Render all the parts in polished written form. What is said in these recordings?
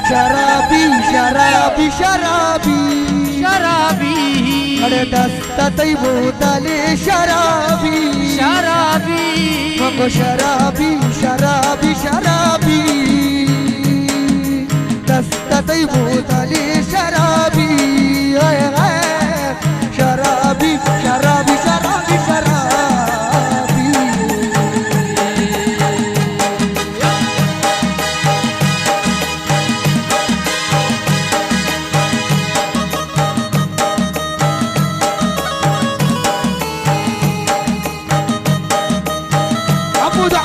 शराबी शराबी शराबी शराबी अरे दस्तातई बोतले शराबी शराबी मग शराबी शराबी शराबी दस्तातई बोतले शराबी हाय हाय शराबी शराबी शराबी शराबी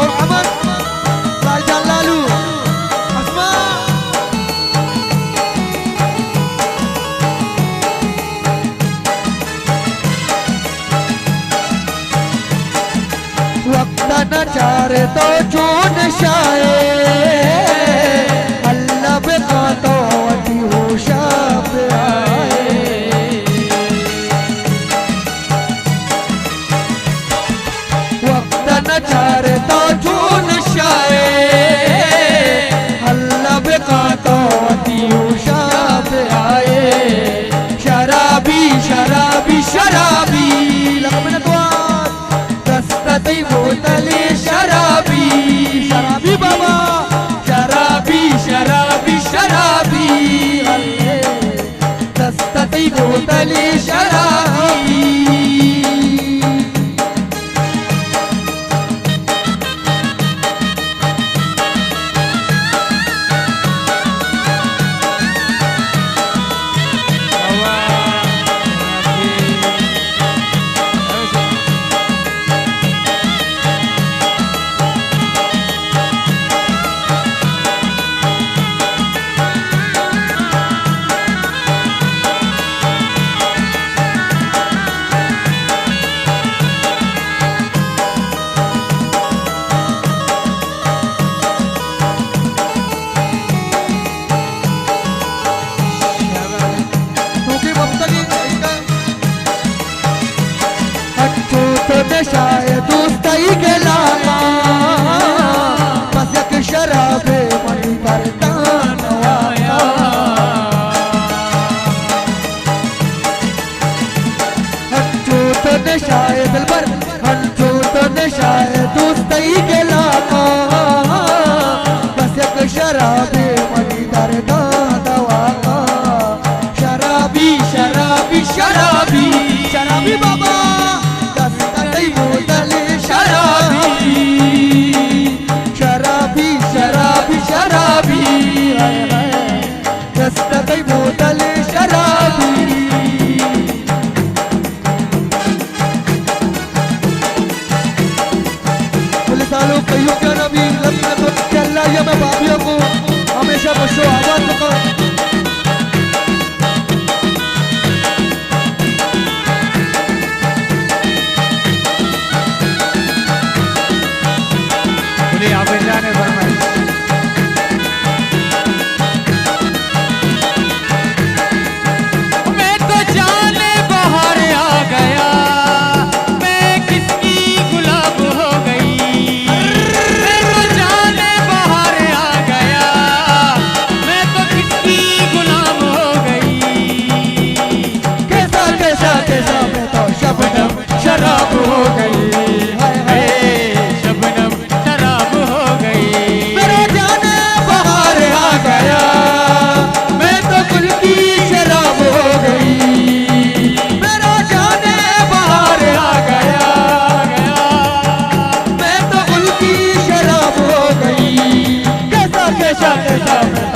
और अमन भाईजान लालू अस्मा वक्त न चारे तो जो नशाए अल्लाह पे तो अति होशा पे आए वक्त न चारे तो जो नशाए अल्लाह पे तो अति होशा पे आए शराबी शराबी शराबी लगमन तो दस्ततई बोतले शराबी शराबी बाबा शराबी शराबी शराबी दस्ततई बोतले शराबी शायद दोस्ताई के लामा बस एक शराबे मनी करता नवाया हंचो तो नशाए दिलबर हंचो तो नशाए दोस्ताई के लामा बस एक शराबे मनी करता नवाया शराबी शराबी शराबी शराबी बाबा बोतले शराबी शराबी शराबी शराबी दस्ततई बोतले शराबी पुलिस वालों कईयों का नबी लम्बे तो चल रहा है मैं भाभियों को हमेशा बशो आवाज को शराब हो गई शबनम शराब हो गई मेरा जाने बाहर आ गया मैं तो कुल की शराब हो गई मेरा जाने बाहर आ गया मैं तो कुल की शराब हो गई कैसा कैसा कैसा